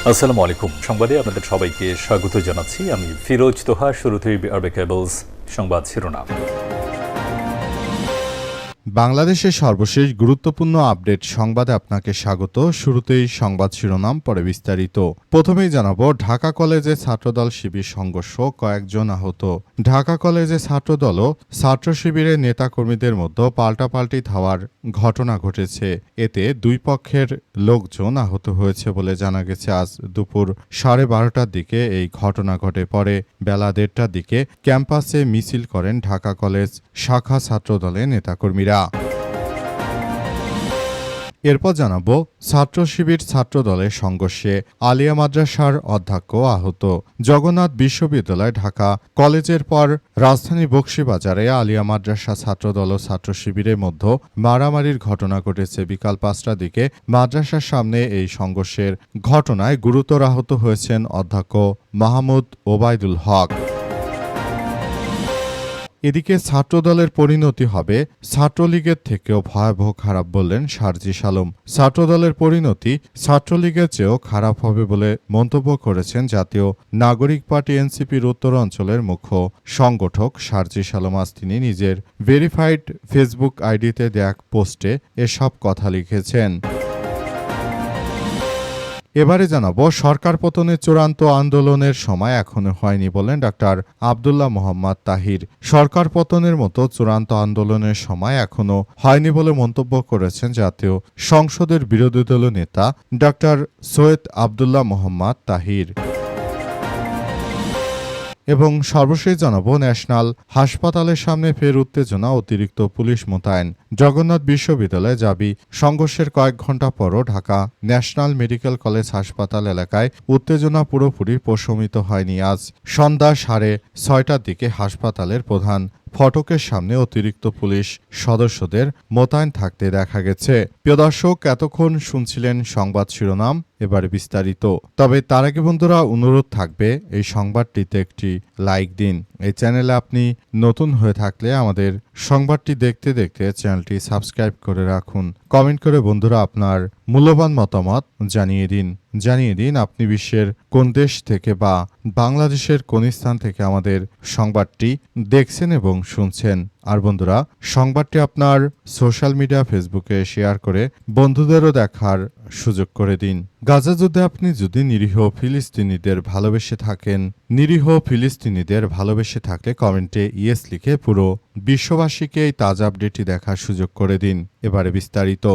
আসসালামু আলাইকুম। সংবাদে আপনাদের সবাইকে স্বাগত জানাচ্ছি। আমি ফিরোজ তোহা। শুরুতেই আরবে কেবলস সংবাদ শিরোনাম। বাংলাদেশের সর্বশেষ গুরুত্বপূর্ণ আপডেট সংবাদে আপনাকে স্বাগত। শুরুতেই সংবাদ শিরোনাম, পরে বিস্তারিত। প্রথমেই জানাবো, ঢাকা কলেজে ছাত্রদল শিবির সংঘর্ষ, কয়েকজন আহত। ঢাকা কলেজে ছাত্রদল ও ছাত্র শিবিরের নেতাকর্মীদের মধ্যে পাল্টাপাল্টি ধাওয়ার ঘটনা ঘটেছে। এতে দুই পক্ষের লোকজন আহত হয়েছে বলে জানা গেছে। আজ দুপুর 12:30টার দিকে এই ঘটনা ঘটে। পরে বেলা 1:30টার দিকে ক্যাম্পাসে মিছিল করেন ঢাকা কলেজ শাখা ছাত্রদলের নেতাকর্মীরা। এরপর জানাবো, ছাত্র শিবির ছাত্রদলের সংঘর্ষে আলিয়া মাদ্রাসার অধ্যক্ষ আহত। জগন্নাথ বিশ্ববিদ্যালয় ঢাকা কলেজের পর রাজধানী বকশীবাজারে আলিয়া মাদ্রাসা ছাত্রদল ও ছাত্র শিবিরের মধ্যে মারামারির ঘটনা ঘটেছে। বিকাল 5টার দিকে মাদ্রাসার সামনে এই সংঘর্ষের ঘটনায় গুরুতর আহত হয়েছেন অধ্যক্ষ মাহমুদ ওবায়দুল হক। এদিকে ছাত্রদলের পরিণতি হবে ছাত্রলীগের থেকেও ভয়াবহ খারাপ বললেন সার্জিস আলম। ছাত্রদলের পরিণতি ছাত্রলীগের চেয়েও খারাপ হবে বলে মন্তব্য করেছেন জাতীয় নাগরিক পার্টি এনসিপির উত্তর অঞ্চলের মুখ্য সংগঠক সার্জিস আলম। আজ তিনি নিজের ভেরিফাইড ফেসবুক আইডিতে দেয়া এক পোস্টে এসব কথা লিখেছেন। এবারে জানাবো, সরকার পতনের চূড়ান্ত আন্দোলনের সময় এখনো হয়নি বলেন ডাক্তার আব্দুল্লাহ মোহাম্মদ তাহির। সরকার পতনের মতো চূড়ান্ত আন্দোলনের সময় এখনো হয়নি বলে মন্তব্য করেছেন জাতীয় সংসদের বিরোধী দল নেতা ডাক্তার সৈয়দ আব্দুল্লাহ মোহাম্মদ তাহির। এবং সর্বশেষ জানাবো, ন্যাশনাল হাসপাতালের সামনে ফের উত্তেজনা, অতিরিক্ত পুলিশ মোতায়েন। জগন্নাথ বিশ্ববিদ্যালয়ে জাবি সংঘর্ষের কয়েক ঘণ্টা পরও ঢাকা ন্যাশনাল মেডিকেল কলেজ হাসপাতাল এলাকায় উত্তেজনা পুরোপুরি প্রশমিত হয়নি। আজ সন্ধ্যা 6:30টার দিকে হাসপাতালের প্রধান ফটকের সামনে অতিরিক্ত পুলিশ সদস্যদের মোতায়েন থাকতে দেখা গেছে। প্রিয় দর্শক, এতক্ষণ শুনছিলেন সংবাদ শিরোনাম, এবারে বিস্তারিত। তবে তার আগে বন্ধুরা, অনুরোধ থাকবে এই সংবাদটিতে একটি লাইক দিন। এই চ্যানেলে আপনি নতুন হয়ে থাকলে আমাদের সংবাদটি দেখতে দেখতে চ্যানেলটি সাবস্ক্রাইব করে রাখুন। কমেন্ট করে বন্ধুরা আপনার মূল্যবান মতামত জানিয়ে দিন আপনি বিশ্বের কোন দেশ থেকে বা বাংলাদেশের কোন স্থান থেকে আমাদের সংবাদটি দেখছেন এবং শুনছেন। আর বন্ধুরা, সংবাদটি আপনার সোশ্যাল মিডিয়া ফেসবুকে শেয়ার করে বন্ধুদেরও দেখার সুযোগ করে দিন। গাজা যুদ্ধে আপনি যদি নিরীহ ফিলিস্তিনিদের ভালোবেসে থাকলে কমেন্টে ইয়েস লিখে পুরো বিশ্ববাসীকে এই তাজা আপডেটটি দেখার সুযোগ করে দিন। এবারে বিস্তারিত।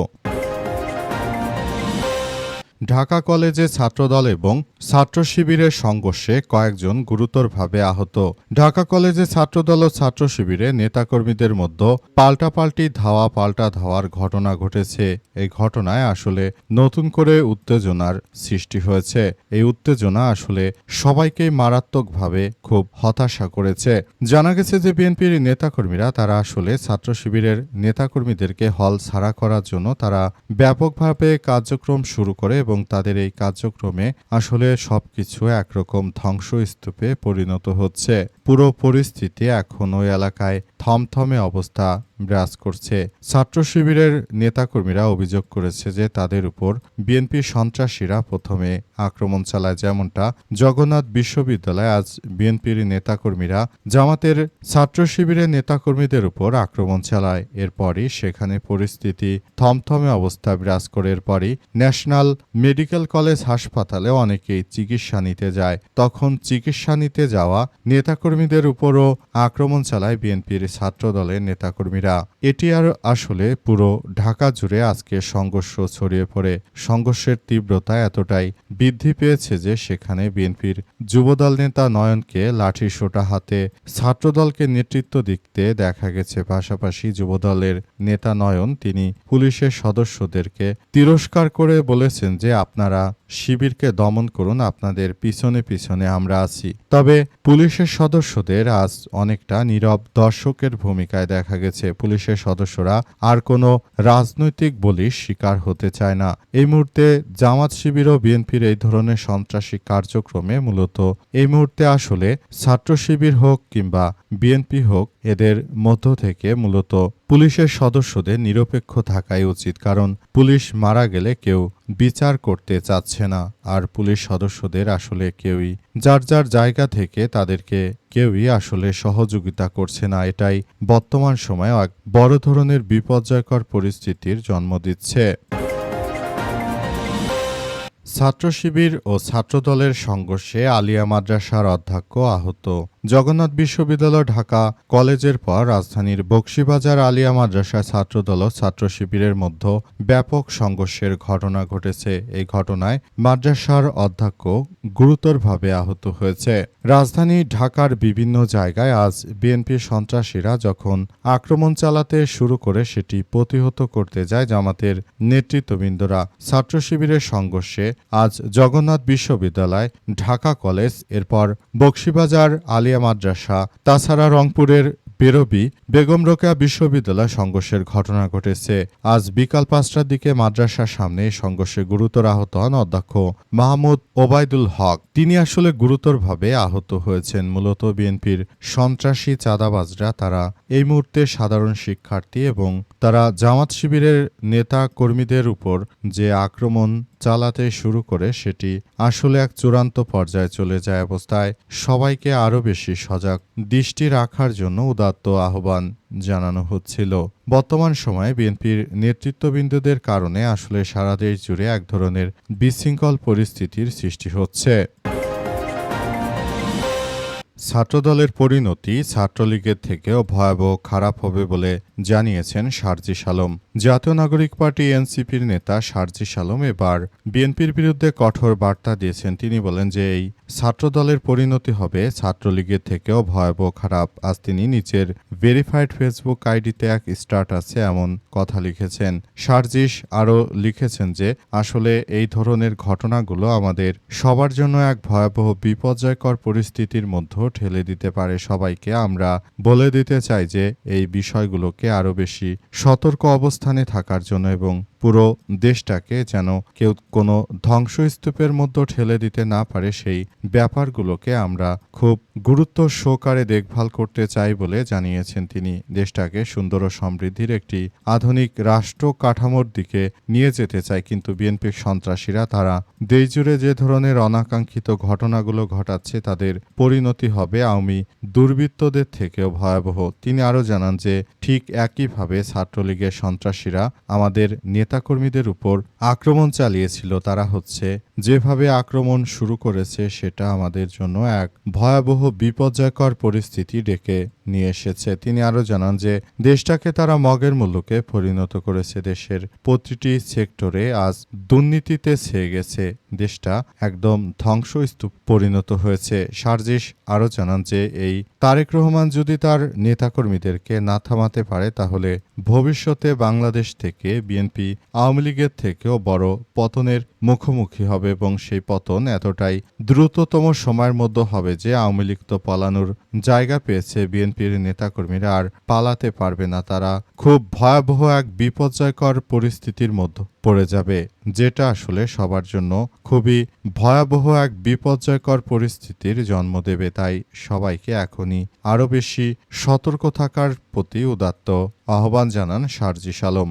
ঢাকা কলেজে ছাত্রদল এবং ছাত্র শিবিরের সংঘর্ষে কয়েকজন গুরুতরভাবে আহত। ঢাকা কলেজে ছাত্রদল ও ছাত্র শিবিরের নেতাকর্মীদের মধ্যে পাল্টা ধাওয়ার ঘটনা ঘটেছে। এই ঘটনায় আসলে নতুন করে উত্তেজনার সৃষ্টি হয়েছে। এই উত্তেজনা আসলে সবাইকেই মারাত্মকভাবে খুব হতাশা করেছে। জানা গেছে যে বিএনপির নেতাকর্মীরা তারা আসলে ছাত্র শিবিরের নেতাকর্মীদেরকে হল ছাড়া করার জন্য তারা ব্যাপকভাবে কার্যক্রম শুরু করে এবং তাদের এই কার্যক্রমে আসলে সবকিছু একরকম ধ্বংসস্তূপে পরিণত হচ্ছে। পুরো পরিস্থিতি এখন ওই এলাকায় থমথমে অবস্থা বিরাজ করছে। ছাত্র শিবিরের নেতাকর্মীরা অভিযোগ করেছে যে তাদের উপর বিএনপি সন্ত্রাসীরা প্রথমে আক্রমণ চালায়। যেমনটা জগন্নাথ বিশ্ববিদ্যালয়ে আজ বিএনপির নেতাকর্মীরা জামাতের ছাত্র শিবিরের নেতাকর্মীদের উপর আক্রমণ চালায়। এরপরই সেখানে পরিস্থিতি থমথমে অবস্থা বিরাজ করে। এরপরই ন্যাশনাল মেডিকেল কলেজ হাসপাতালে অনেকেই চিকিৎসা নিতে যায়। তখন চিকিৎসা নিতে যাওয়া নেতাকর্মীদের উপরও আক্রমণ চালায় বিএনপির ছাত্রদলের নেতাকর্মীরা। এটি আর আসলে পুরো ঢাকা জুড়ে আজকে সংঘর্ষ ছড়িয়ে পড়ে। সংঘর্ষের তীব্রতা এতটাই বৃদ্ধি পেয়েছে যে সেখানে বিএনপির যুবদল নেতা নয়নকে লাঠি সোঁটা হাতে ছাত্রদলকে নেতৃত্ব দিতে দেখা গেছে। পাশাপাশি যুবদলের নেতা নয়ন তিনি পুলিশের সদস্যদেরকে তিরস্কার করে বলেছেন যে আপনারা শিবিরকে দমন করুন, আপনাদের পিছনে পিছনে আমরা আছি। তবে পুলিশের সদস্যদের আজ অনেকটা নীরব দর্শকের ভূমিকায় দেখা গেছে। পুলিশের সদস্যরা আর কোনো রাজনৈতিক বলির শিকার হতে চায় না। এই মুহূর্তে জামাত শিবির ও বিএনপির এই ধরনের সন্ত্রাসী কার্যক্রমে মূলত এই মুহূর্তে আসলে ছাত্র শিবির হোক কিংবা বিএনপি হোক, এদের মধ্য থেকে মূলত পুলিশের সদস্যদের নিরপেক্ষ থাকাই উচিত, কারণ পুলিশ মারা গেলে কেউ বিচার করতে চাচ্ছে না। আর পুলিশ সদস্যদের আসলে কেউই যার যার জায়গা থেকে তাদেরকে কেউই আসলে সহযোগিতা করছে না। এটাই বর্তমান সময়ে এক বড় ধরনের বিপর্যয়কর পরিস্থিতির জন্ম দিচ্ছে। ছাত্র শিবির ও ছাত্রদলের সংঘর্ষে আলিয়া মাদ্রাসার অধ্যক্ষ আহত। জগন্নাথ বিশ্ববিদ্যালয় ঢাকা কলেজের পর রাজধানীর বকশীবাজার আলিয়া মাদ্রাসায় ছাত্রদল ও ছাত্র শিবিরের মধ্যে ব্যাপক সংঘর্ষের ঘটনা ঘটেছে। এই ঘটনায় মাদ্রাসার অধ্যক্ষ গুরুতরভাবে আহত হয়েছে। রাজধানী ঢাকার বিভিন্ন জায়গায় আজ বিএনপির সন্ত্রাসীরা যখন আক্রমণ চালাতে শুরু করে সেটি প্রতিহত করতে যায় জামাতের নেতৃত্ববৃন্দরা। ছাত্র শিবিরের সংঘর্ষে আজ জগন্নাথ বিশ্ববিদ্যালয়, ঢাকা কলেজ, এরপর বকশীবাজার আলিয়া মাদ্রাসা, তাছাড়া রংপুরের বেরবি বেগম রোকেয়া বিশ্ববিদ্যালয় সংঘর্ষের ঘটনা ঘটেছে। আজ বিকাল ৫টার দিকে মাদ্রাসার সামনে এই সংঘর্ষে গুরুতর আহত হন অধ্যক্ষ মাহমুদ ওবায়দুল হক। তিনি আসলে গুরুতরভাবে আহত হয়েছেন। মূলত বিএনপির সন্ত্রাসী চাঁদাবাজরা তারা এই মুহূর্তে সাধারণ শিক্ষার্থী এবং তারা জামাত শিবিরের নেতা কর্মীদের উপর যে আক্রমণ চালাতে শুরু করে সেটি আসলে এক চূড়ান্ত পর্যায়ে চলে যায়। অবস্থায় সবাইকে আরও বেশি সজাগ দৃষ্টি রাখার জন্য উদাত্ত আহ্বান জানানো হচ্ছিল। বর্তমান সময়ে বিএনপির নেতৃত্ববৃন্দদের কারণে আসলে সারা দেশ জুড়ে এক ধরনের বিশৃঙ্খল পরিস্থিতির সৃষ্টি হচ্ছে। ছাত্রদলের পরিণতি ছাত্রলীগের থেকেও ভয়াবহ খারাপ হবে বলে জানিয়েছেন সার্জিস আলম। জাতীয় নাগরিক পার্টি এনসিপির নেতা সার্জিস আলম এবার বিএনপির বিরুদ্ধে কঠোর বার্তা দিয়েছেন। তিনি বলেন যে এই ছাত্রদলের পরিণতি হবে ছাত্রলীগের থেকেও ভয়াবহ খারাপ। আজ তিনি নিচের ভেরিফাইড ফেসবুক আইডিতে এক স্ট্যাটাসে এমন কথা লিখেছেন। সার্জিস আরও লিখেছেন যে আসলে এই ধরনের ঘটনাগুলো আমাদের সবার জন্য এক ভয়াবহ বিপর্যয়কর পরিস্থিতির মধ্যে ঠেলে দিতে পারে। সবাইকে আমরা বলে দিতে চাই যে এই বিষয়গুলোকে আরও বেশি সতর্ক অবস্থানে থাকার জন্য এবং পুরো দেশটাকে যেন কেউ কোনো ধ্বংসস্তূপের মধ্যে ঠেলে দিতে না পারে সেই ব্যাপারগুলোকে আমরা খুব গুরুত্ব সহকারে দেখভাল করতে চাই বলে জানিয়েছেন তিনি। দেশটাকে সুন্দর ও সমৃদ্ধির একটি আধুনিক রাষ্ট্র কাঠামোর দিকে নিয়ে যেতে চায়, কিন্তু বিএনপির সন্ত্রাসীরা তারা দেশজুড়ে যে ধরনের অনাকাঙ্ক্ষিত ঘটনাগুলো ঘটাচ্ছে তাদের পরিণতি হবে আওয়ামী দুর্বৃত্তদের থেকেও ভয়াবহ। তিনি আরও জানান যে ঠিক একইভাবে ছাত্রলীগের সন্ত্রাসীরা আমাদের নেতাকর্মীদের উপর আক্রমণ চালিয়েছিল। তারা হচ্ছে যেভাবে আক্রমণ শুরু করেছে সেটা আমাদের জন্য এক ভয়াবহ বিপর্যয়কর পরিস্থিতি ডেকে নিয়ে এসেছে। তিনি আরও জানান যে দেশটাকে তারা মগের মুলুকে পরিণত করেছে। দেশের প্রতিটি সেক্টরে আজ দুর্নীতিতে ছেয়ে গেছে। দেশটা একদম ধ্বংসস্তূপ পরিণত হয়েছে। সার্জিস আরও জানান যে এই তারেক রহমান যদি তার নেতাকর্মীদেরকে না থামাতে পারে তাহলে ভবিষ্যতে বাংলাদেশ থেকে বিএনপি আওয়ামী লীগের থেকেও বড় পতনের মুখোমুখি হবে এবং সেই পতন এতটাই দ্রুততম সময়ের মধ্যে হবে যে আওয়ামী লীগ তো পালানোর জায়গা পেয়েছে, বিএনপির নেতাকর্মীরা আর পালাতে পারবে না। তারা খুব ভয়াবহ এক বিপর্যয়কর পরিস্থিতির মধ্যে পড়ে যাবে, যেটা আসলে সবার জন্য খুবই ভয়াবহ এক বিপর্যয়কর পরিস্থিতির জন্ম দেবে। তাই সবাইকে এখনই আরও বেশি সতর্ক থাকার প্রতি উদাত্ত আহ্বান জানান সার্জিস আলম।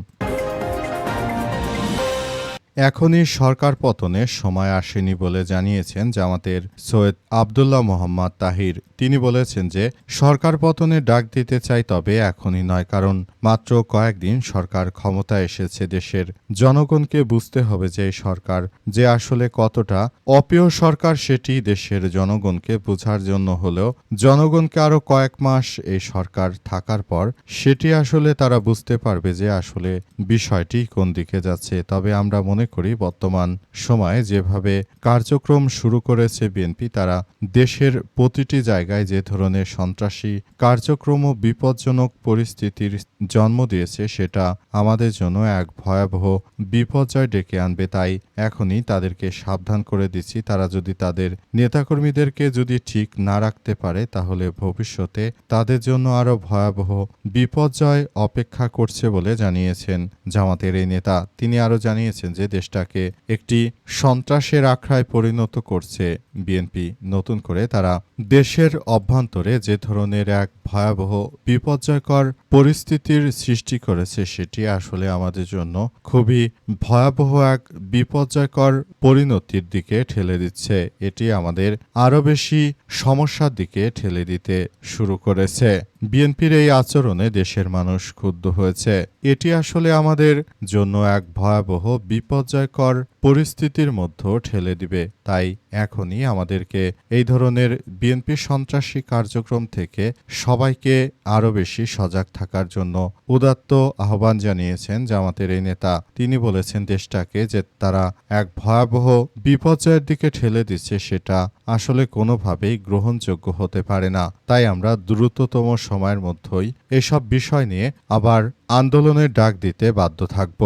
এখনই সরকার পতনের সময় আসেনি বলে জানিয়েছেন জামাতের সৈয়দ আবদুল্লাহ মোহাম্মদ তাহির। তিনি বলেছেন যে সরকার পতনের ডাক দিতে চাই, তবে এখনই নয়, কারণ মাত্র কয়েকদিন সরকার ক্ষমতায় এসেছে। দেশের জনগণকে বুঝতে হবে যে এই সরকার যে আসলে কতটা অপ্রিয় সরকার সেটি দেশের জনগণকে বোঝার জন্য হলেও জনগণকে আরও কয়েক মাস এই সরকার থাকার পর সেটি আসলে তারা বুঝতে পারবে যে আসলে বিষয়টি কোন দিকে যাচ্ছে। তবে আমরা মনে করি বর্তমান সময়ে যেভাবে কার্যক্রম শুরু করেছে বিএনপি, তারা দেশের প্রতিটি জায়গায় যে ধরনের সন্ত্রাসী কার্যক্রম ও বিপজ্জনক পরিস্থিতির জন্ম দিয়েছে সেটা আমাদের জন্য এক ভয়াবহ বিপর্যয় ডেকে আনবে। তাই এখনই তাদেরকে সাবধান করে দিচ্ছি, তারা যদি তাদের নেতাকর্মীদেরকে যদি ঠিক না রাখতে পারে তাহলে ভবিষ্যতে তাদের জন্য আরও ভয়াবহ বিপর্যয় অপেক্ষা করছে বলে জানিয়েছেন জামাতের এই নেতা। তিনি আরও জানিয়েছেন যে দেশটাকে একটি সন্ত্রাসের আখড়ায় পরিণত করছে বিএনপি। নতুন করে তারা দেশের অভ্যন্তরে যে ধরনের এক ভয়াবহ বিপর্যয়কর পরিস্থিতির সৃষ্টি করেছে সেটি আসলে আমাদের জন্য খুবই ভয়াবহ এক বিপর্যয়কর পরিণতির দিকে ঠেলে দিচ্ছে। এটি আমাদের আরও বেশি সমস্যার দিকে ঠেলে দিতে শুরু করেছে। বিএনপির এই আচরণে দেশের মানুষ ক্ষুব্ধ হয়েছে। এটি আসলে আমাদের জন্য এক ভয়াবহ বিপর্যয়কর পরিস্থিতির মধ্যে ঠেলে দিবে। তাই এখনই আমাদেরকে এই ধরনের বিএনপি সন্ত্রাসী কার্যক্রম থেকে সবাইকে আরও বেশি সজাগ থাকার জন্য উদাত্ত আহ্বান জানিয়েছেন জামাতের এই নেতা। তিনি বলেছেন দেশটাকে যে তারা এক ভয়াবহ বিপর্যয়ের দিকে ঠেলে দিচ্ছে সেটা আসলে কোনোভাবেই গ্রহণযোগ্য হতে পারে না। তাই আমরা দ্রুততম সময়ের মধ্যেই এসব বিষয় নিয়ে আবার আন্দোলনের ডাক দিতে বাধ্য থাকব।